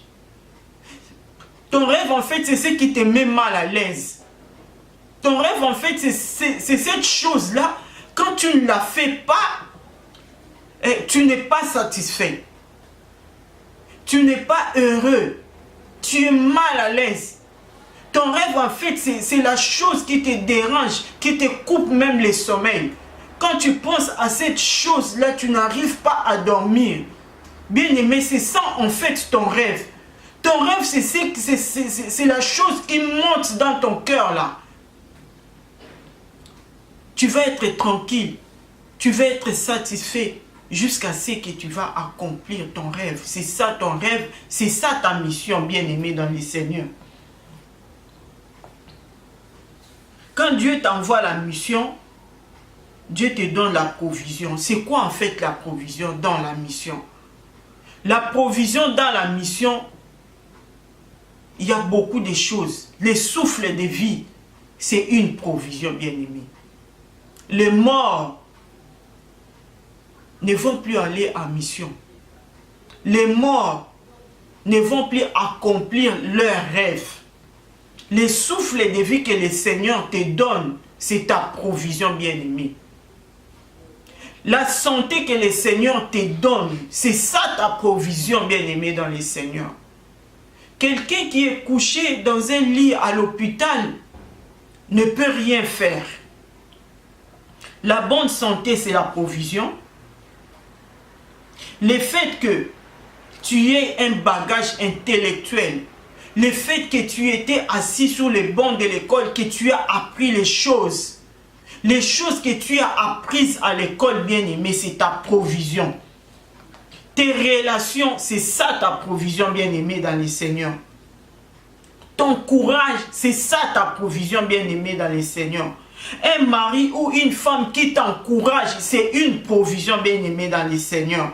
Speaker 1: Ton rêve, en fait, c'est ce qui te met mal à l'aise. Ton rêve, en fait, c'est cette chose-là. Quand tu ne la fais pas, tu n'es pas satisfait. Tu n'es pas heureux. Tu es mal à l'aise. Ton rêve, en fait, c'est la chose qui te dérange, qui te coupe même le sommeil. Quand tu penses à cette chose-là, tu n'arrives pas à dormir. Bien-aimé, c'est ça, en fait, ton rêve. Ton rêve, c'est la chose qui monte dans ton cœur, là. Tu vas être tranquille. Tu vas être satisfait jusqu'à ce que tu vas accomplir ton rêve. C'est ça ton rêve, c'est ça ta mission, bien-aimé dans le Seigneur. Quand Dieu t'envoie la mission, Dieu te donne la provision. C'est quoi en fait la provision dans la mission? La provision dans la mission, il y a beaucoup de choses. Les souffles de vie, c'est une provision, bien-aimé. Les morts ne vont plus aller en mission. Les morts ne vont plus accomplir leurs rêves. Les souffles de vie que le Seigneur te donne, c'est ta provision, bien-aimée. La santé que le Seigneur te donne, c'est ça ta provision, bien-aimée dans le Seigneur. Quelqu'un qui est couché dans un lit à l'hôpital ne peut rien faire. La bonne santé, c'est la provision. Le fait que tu aies un bagage intellectuel, le fait que tu étais assis sur les bancs de l'école, que tu as appris les choses que tu as apprises à l'école, bien-aimé, c'est ta provision. Tes relations, c'est ça ta provision, bien-aimé dans le Seigneur. Ton courage, c'est ça ta provision, bien-aimé dans le Seigneur. Un mari ou une femme qui t'encourage, c'est une provision, bien-aimé dans le Seigneur.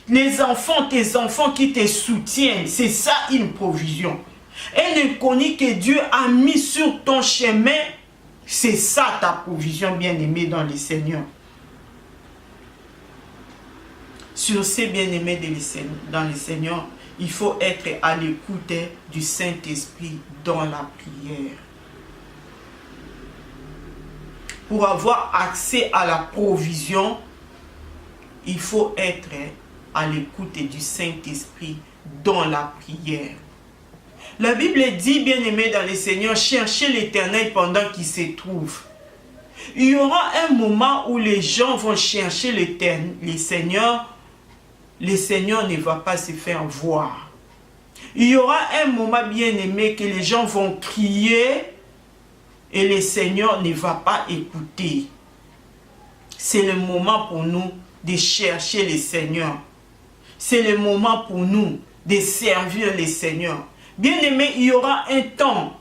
Speaker 1: Les enfants, tes enfants qui te soutiennent, c'est ça une provision. Un inconnu que Dieu a mis sur ton chemin, c'est ça ta provision, bien-aimé dans le Seigneur. Sur ces bien-aimés dans le Seigneur, il faut être à l'écoute du Saint-Esprit dans la prière. Pour avoir accès à la provision, il faut être à l'écoute du Saint-Esprit dans la prière. La Bible dit, bien-aimé dans le Seigneur, cherchez l'Éternel pendant qu'il se trouve. Il y aura un moment où les gens vont chercher le Seigneur ne va pas se faire voir. Il y aura un moment, bien-aimé, que les gens vont crier et le Seigneur ne va pas écouter. C'est le moment pour nous de chercher le Seigneur. C'est le moment pour nous de servir le Seigneur. Bien-aimé, il y aura un temps,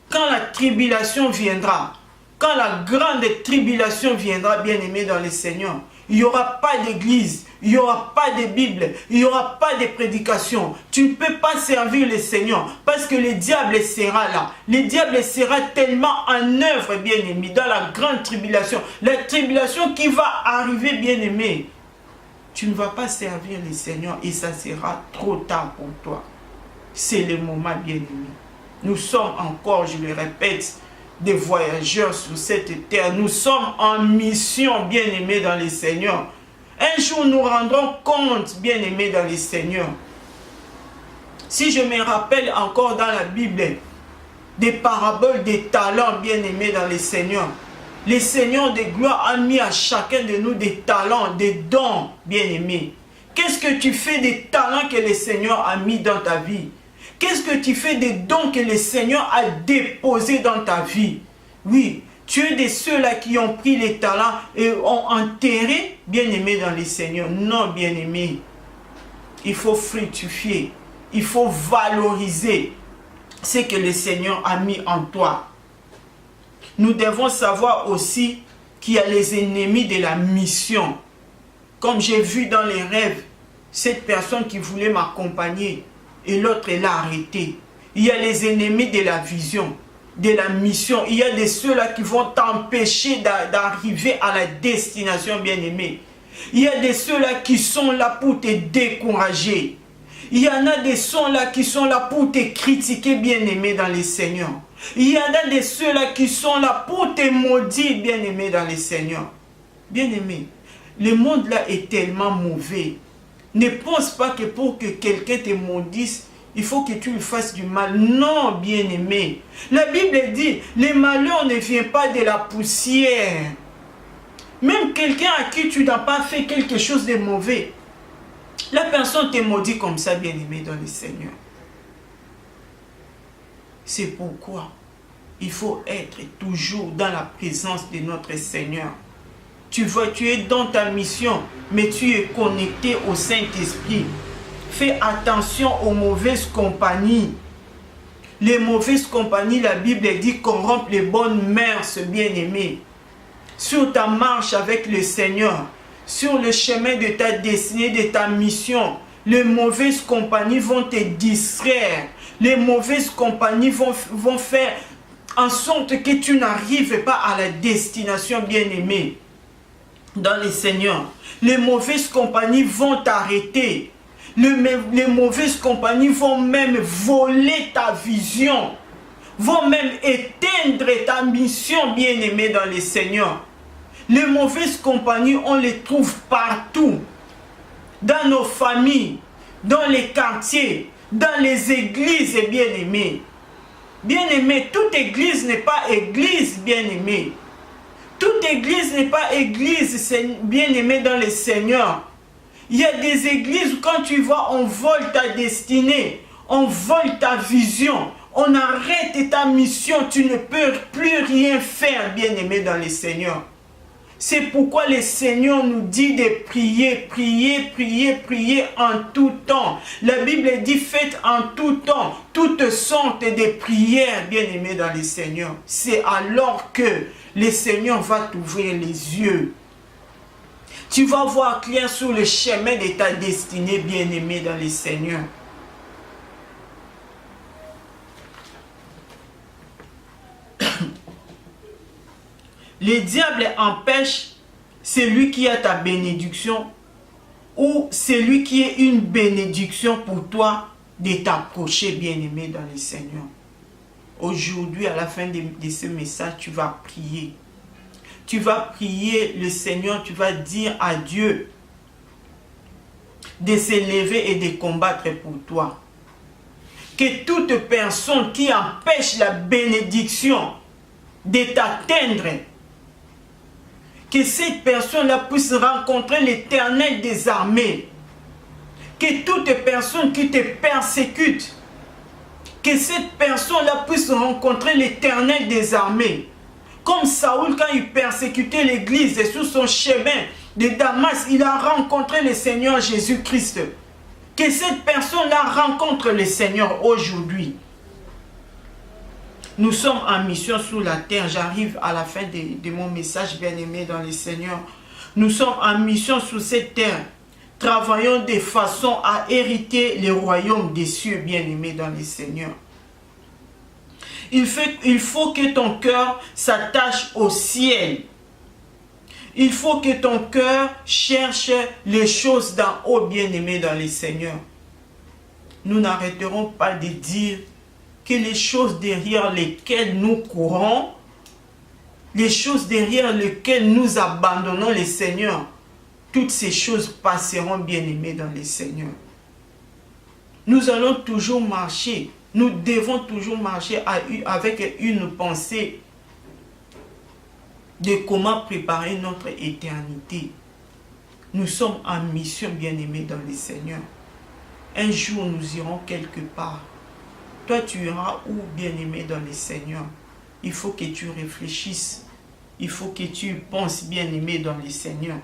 Speaker 1: quand la tribulation viendra, quand la grande tribulation viendra, bien-aimé dans le Seigneur, il n'y aura pas d'église, il n'y aura pas de Bible, il n'y aura pas de prédication. Tu ne peux pas servir le Seigneur parce que le diable sera là. Le diable sera tellement en œuvre, bien-aimé, dans la grande tribulation. La tribulation qui va arriver, bien-aimé, tu ne vas pas servir le Seigneur et ça sera trop tard pour toi. C'est le moment, bien-aimé. Nous sommes encore, je le répète, des voyageurs sur cette terre. Nous sommes en mission, bien-aimés dans le Seigneur. Un jour, nous rendrons compte, bien-aimés dans le Seigneur. Si je me rappelle encore dans la Bible, des paraboles des talents, bien-aimés dans le Seigneur. Le Seigneur de gloire a mis à chacun de nous des talents, des dons, bien-aimés. Qu'est-ce que tu fais des talents que le Seigneur a mis dans ta vie? Qu'est-ce que tu fais des dons que le Seigneur a déposés dans ta vie? Oui, tu es de ceux-là qui ont pris les talents et ont enterré, bien-aimé dans le Seigneur. Non, bien-aimé. Il faut fructifier. Il faut valoriser ce que le Seigneur a mis en toi. Nous devons savoir aussi qu'il y a les ennemis de la mission. Comme j'ai vu dans les rêves, cette personne qui voulait m'accompagner et l'autre l'a arrêté. Il y a les ennemis de la vision, de la mission. Il y a de ceux-là qui vont t'empêcher d'arriver à la destination, bien-aimée. Il y a de ceux-là qui sont là pour te décourager. Il y en a de ceux-là qui sont là pour te critiquer, bien-aimé dans le Seigneur. Il y en a de ceux-là qui sont là pour te maudire, bien-aimé dans le Seigneur. Bien-aimé, Le monde là est tellement mauvais. Ne pense pas que pour que quelqu'un te maudisse, il faut que tu lui fasses du mal. Non, bien-aimé. La Bible dit, le malheur ne vient pas de la poussière. Même quelqu'un à qui tu n'as pas fait quelque chose de mauvais, la personne te maudit comme ça, bien-aimé dans le Seigneur. C'est pourquoi il faut être toujours dans la présence de notre Seigneur. Tu vois, tu es dans ta mission, mais tu es connecté au Saint-Esprit. Fais attention aux mauvaises compagnies. Les mauvaises compagnies, la Bible dit, corrompent les bonnes mœurs, bien-aimés. Sur ta marche avec le Seigneur, sur le chemin de ta destinée, de ta mission, les mauvaises compagnies vont te distraire. Les mauvaises compagnies vont faire en sorte que tu n'arrives pas à la destination, bien-aimée. Dans le Seigneur, les mauvaises compagnies vont t'arrêter. Les mauvaises compagnies vont même voler ta vision, vont même éteindre ta mission, bien-aimée dans le Seigneur. Les mauvaises compagnies, on les trouve partout, dans nos familles, dans les quartiers, dans les églises, bien-aimés. Bien-aimés, toute église n'est pas église, bien-aimée. Toute église n'est pas église, bien-aimé dans le Seigneur. Il y a des églises où quand tu vas, on vole ta destinée, on vole ta vision, on arrête ta mission, tu ne peux plus rien faire, bien-aimé dans le Seigneur. C'est pourquoi le Seigneur nous dit de prier, prier, prier, prier en tout temps. La Bible dit faites en tout temps toutes sortes de prières, bien-aimés dans le Seigneur. C'est alors que le Seigneur va t'ouvrir les yeux. Tu vas voir clair sur le chemin de ta destinée, bien-aimé dans le Seigneur. Le diable empêche celui qui a ta bénédiction ou celui qui est une bénédiction pour toi de t'approcher, bien-aimé dans le Seigneur. Aujourd'hui, à la fin de ce message, tu vas prier. Tu vas prier le Seigneur, tu vas dire à Dieu de s'élever et de combattre pour toi. Que toute personne qui empêche la bénédiction de t'atteindre, que cette personne-là puisse rencontrer l'Éternel des armées. Que toute personne qui te persécute, que cette personne-là puisse rencontrer l'Éternel des armées. Comme Saoul, quand il persécutait l'église et sur son chemin de Damas, il a rencontré le Seigneur Jésus-Christ. Que cette personne-là rencontre le Seigneur aujourd'hui. Nous sommes en mission sur la terre. J'arrive à la fin de mon message, bien-aimé dans le Seigneur. Nous sommes en mission sur cette terre. Travaillons de façon à hériter le royaume des cieux, bien-aimé dans le Seigneur. Il faut que ton cœur s'attache au ciel. Il faut que ton cœur cherche les choses d'en haut, bien-aimé dans le Seigneur. Nous n'arrêterons pas de dire que les choses derrière lesquelles nous courons, les choses derrière lesquelles nous abandonnons le Seigneur, toutes ces choses passeront, bien-aimés dans le Seigneur. Nous allons toujours marcher, nous devons toujours marcher avec une pensée de comment préparer notre éternité. Nous sommes en mission, bien-aimés dans le Seigneur. Un jour, nous irons quelque part. Toi, tu iras où, bien-aimé dans le Seigneur? Il faut que tu réfléchisses. Il faut que tu penses, bien-aimé dans le Seigneur.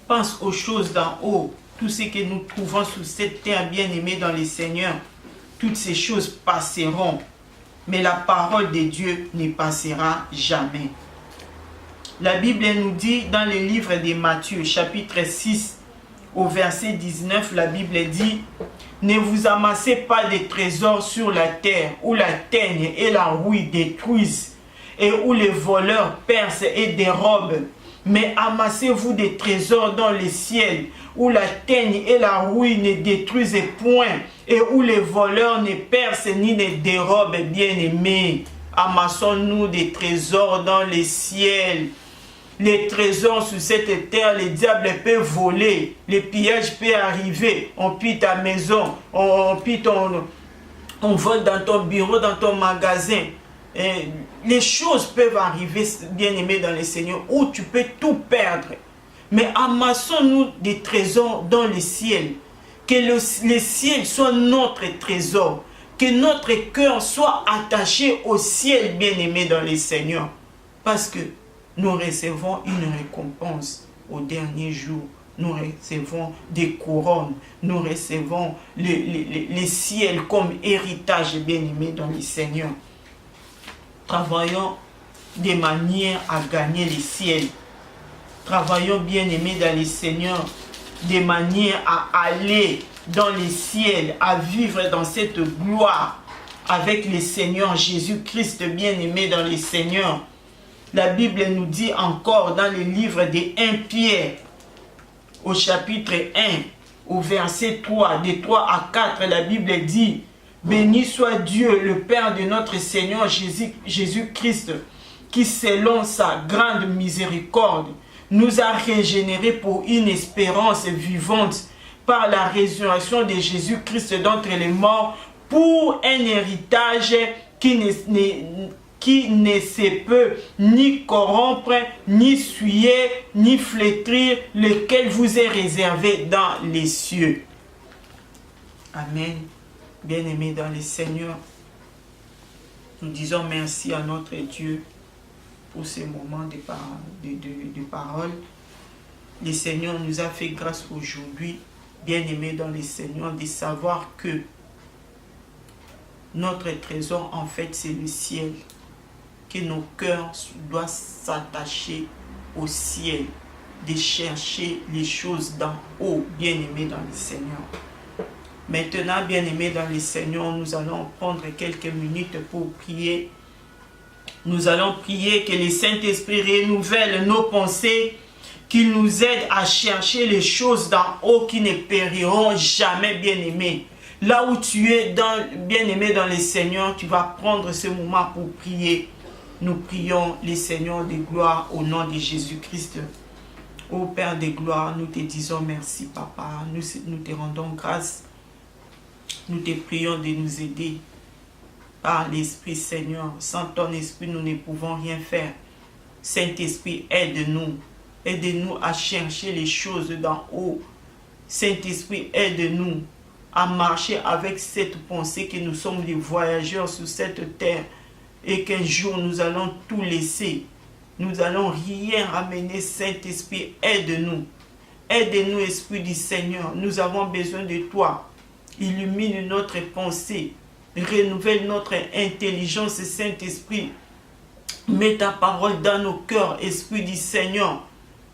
Speaker 1: Pense aux choses d'en haut. Tout ce que nous trouvons sur cette terre, bien-aimé dans le Seigneur, toutes ces choses passeront. Mais la parole de Dieu ne passera jamais. La Bible nous dit dans le livre de Matthieu, chapitre 6, au verset 19, la Bible dit: ne vous amassez pas de trésors sur la terre, où la teigne et la rouille détruisent, et où les voleurs percent et dérobent. Mais amassez-vous des trésors dans le ciel, où la teigne et la rouille ne détruisent point, et où les voleurs ne percent ni ne dérobent, bien-aimés. Amassons-nous des trésors dans le ciel. les trésors sur cette terre, les diables peuvent voler, les pillages peuvent arriver, on pille ta maison, on pille on vole dans ton bureau, dans ton magasin. Et les choses peuvent arriver, bien-aimés dans le Seigneur, où tu peux tout perdre. Mais amassons-nous des trésors dans le ciel. Que le ciel soit notre trésor. Que notre cœur soit attaché au ciel, bien-aimés dans le Seigneur. Parce que nous recevons une récompense au dernier jour. Nous recevons des couronnes. Nous recevons les ciels comme héritage, bien-aimés dans le Seigneur. Travaillons de manière à gagner les ciels. Travaillons, bien-aimés dans le Seigneur, de manière à aller dans les ciels, à vivre dans cette gloire avec le Seigneur Jésus-Christ, bien-aimé dans le Seigneur. La Bible nous dit encore dans le livre de 1 Pierre, au chapitre 1, au verset 3, de 3 à 4, la Bible dit: béni soit Dieu, le Père de notre Seigneur Jésus-Christ, qui selon sa grande miséricorde, nous a régénérés pour une espérance vivante par la résurrection de Jésus-Christ d'entre les morts, pour un héritage qui ne se peut ni corrompre, ni souiller, ni flétrir, lequel vous est réservé dans les cieux. Amen. Bien-aimés dans le Seigneur, nous disons merci à notre Dieu pour ces moments de parole. Le Seigneur nous a fait grâce aujourd'hui, bien-aimés dans le Seigneur, de savoir que notre trésor, en fait, c'est le ciel. Que nos cœurs doivent s'attacher au ciel, de chercher les choses d'en haut, bien-aimés dans le Seigneur. Maintenant, bien-aimés dans le Seigneur, nous allons prendre quelques minutes pour prier. Nous allons prier que le Saint-Esprit renouvelle nos pensées, qu'il nous aide à chercher les choses d'en haut qui ne périront jamais, bien-aimés. Là où tu es, bien-aimé dans le Seigneur, tu vas prendre ce moment pour prier. Nous prions les Seigneurs de gloire au nom de Jésus-Christ. Ô Père de gloire, nous te disons merci, Papa. Nous te rendons grâce. Nous te prions de nous aider par l'Esprit, Seigneur. Sans ton Esprit, nous ne pouvons rien faire. Saint-Esprit, aide-nous. Aide-nous à chercher les choses d'en haut. Saint-Esprit, aide-nous à marcher avec cette pensée que nous sommes des voyageurs sur cette terre et qu'un jour nous allons tout laisser. Nous allons rien ramener. Saint-Esprit, aide-nous. Aide-nous, Esprit du Seigneur. Nous avons besoin de toi. Illumine notre pensée. Renouvelle notre intelligence, Saint-Esprit. Mets ta parole dans nos cœurs, Esprit du Seigneur.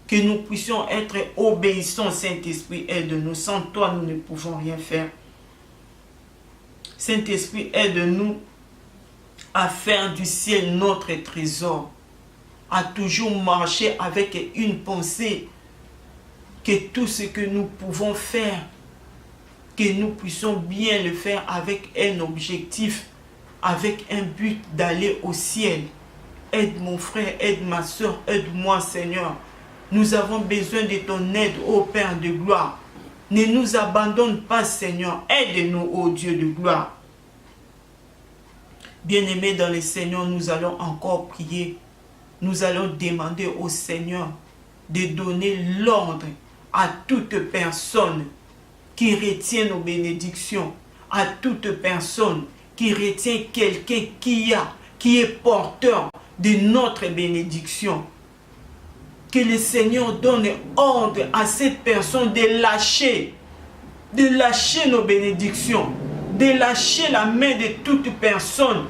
Speaker 1: Que nous puissions être obéissants, Saint-Esprit, aide-nous. Sans toi, nous ne pouvons rien faire. Saint-Esprit, aide-nous à faire du ciel notre trésor. À toujours marcher avec une pensée que tout ce que nous pouvons faire, que nous puissions bien le faire avec un objectif, avec un but d'aller au ciel. Aide mon frère, aide ma soeur, aide-moi, Seigneur. Nous avons besoin de ton aide, ô Père de gloire. Ne nous abandonne pas, Seigneur. Aide-nous, ô Dieu de gloire. Bien-aimés dans le Seigneur, nous allons encore prier. Nous allons demander au Seigneur de donner l'ordre à toute personne qui retient nos bénédictions, à toute personne qui retient quelqu'un qui est porteur de notre bénédiction. Que le Seigneur donne ordre à cette personne de lâcher nos bénédictions, de lâcher la main de toute personne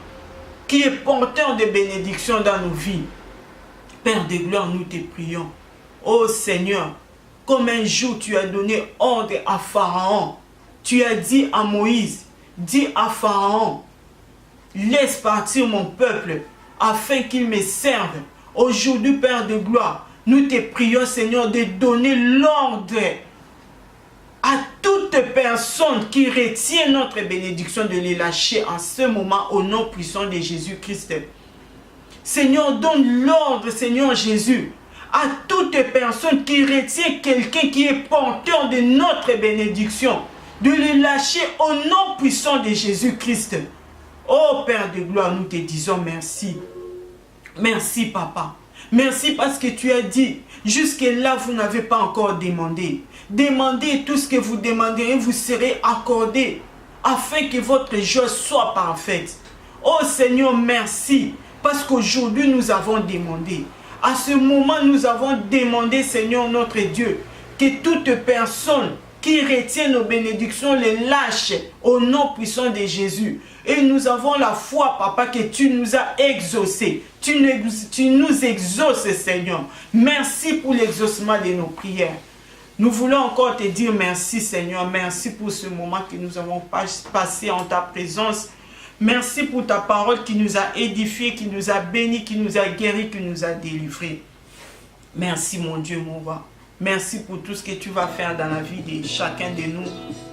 Speaker 1: qui est porteur de bénédictions dans nos vies. Père de gloire, nous te prions. Ô Seigneur, comme un jour tu as donné ordre à Pharaon, tu as dit à Moïse, dis à Pharaon, laisse partir mon peuple afin qu'il me serve. Aujourd'hui, Père de gloire, nous te prions, Seigneur, de donner l'ordre à toute personne qui retient notre bénédiction, de les lâcher en ce moment au nom puissant de Jésus-Christ. Seigneur, donne l'ordre, Seigneur Jésus, à toute personne qui retient quelqu'un qui est porteur de notre bénédiction, de le lâcher au nom puissant de Jésus-Christ. Oh Père de gloire, nous te disons merci. Merci Papa. Merci parce que tu as dit, jusque-là vous n'avez pas encore demandé. Demandez tout ce que vous demanderez, vous serez accordé, afin que votre joie soit parfaite. Oh Seigneur, merci, parce qu'aujourd'hui nous avons demandé. À ce moment, nous avons demandé, Seigneur notre Dieu, que toute personne qui retient nos bénédictions les lâche au nom puissant de Jésus. Et nous avons la foi, Papa, que tu nous as exaucés. Tu nous exauces, Seigneur. Merci pour l'exaucement de nos prières. Nous voulons encore te dire merci, Seigneur. Merci pour ce moment que nous avons passé en ta présence. Merci pour ta parole qui nous a édifiés, qui nous a bénis, qui nous a guéris, qui nous a délivrés. Merci, mon Dieu, mon roi. Merci pour tout ce que tu vas faire dans la vie de chacun de nous,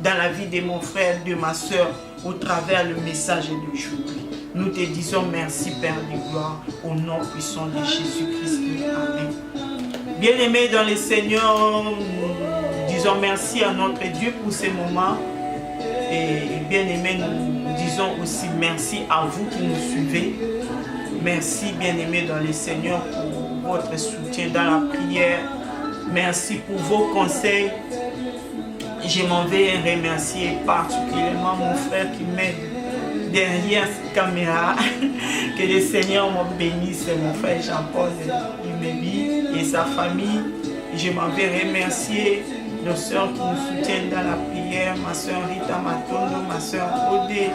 Speaker 1: dans la vie de mon frère, de ma soeur, au travers le message d'aujourd'hui. Nous te disons merci, Père de gloire, au nom puissant de Jésus-Christ. Amen. Bien-aimés dans le Seigneur, nous disons merci à notre Dieu pour ces moments. Et bien-aimés, nous disons aussi merci à vous qui nous suivez. Merci, bien-aimés dans le Seigneur, pour votre soutien dans la prière. Merci pour vos conseils. Je m'en vais remercier particulièrement mon frère qui m'aide derrière cette caméra. Que le Seigneur me bénisse, mon frère Jean-Paul Imebi et sa famille. Je m'en vais remercier nos soeurs qui nous soutiennent dans la prière, ma soeur Rita Matondo, ma soeur Odé.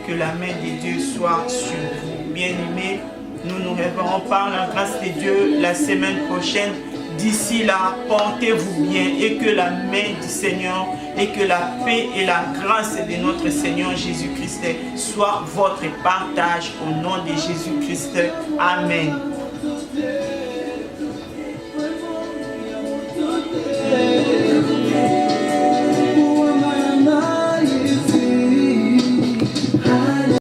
Speaker 1: Que la main de Dieu soit sur vous. Bien-aimés, nous nous reverrons par la grâce de Dieu la semaine prochaine. D'ici là, portez-vous bien et que la main du Seigneur et que la paix et la grâce de notre Seigneur Jésus-Christ soient votre partage au nom de Jésus-Christ. Amen.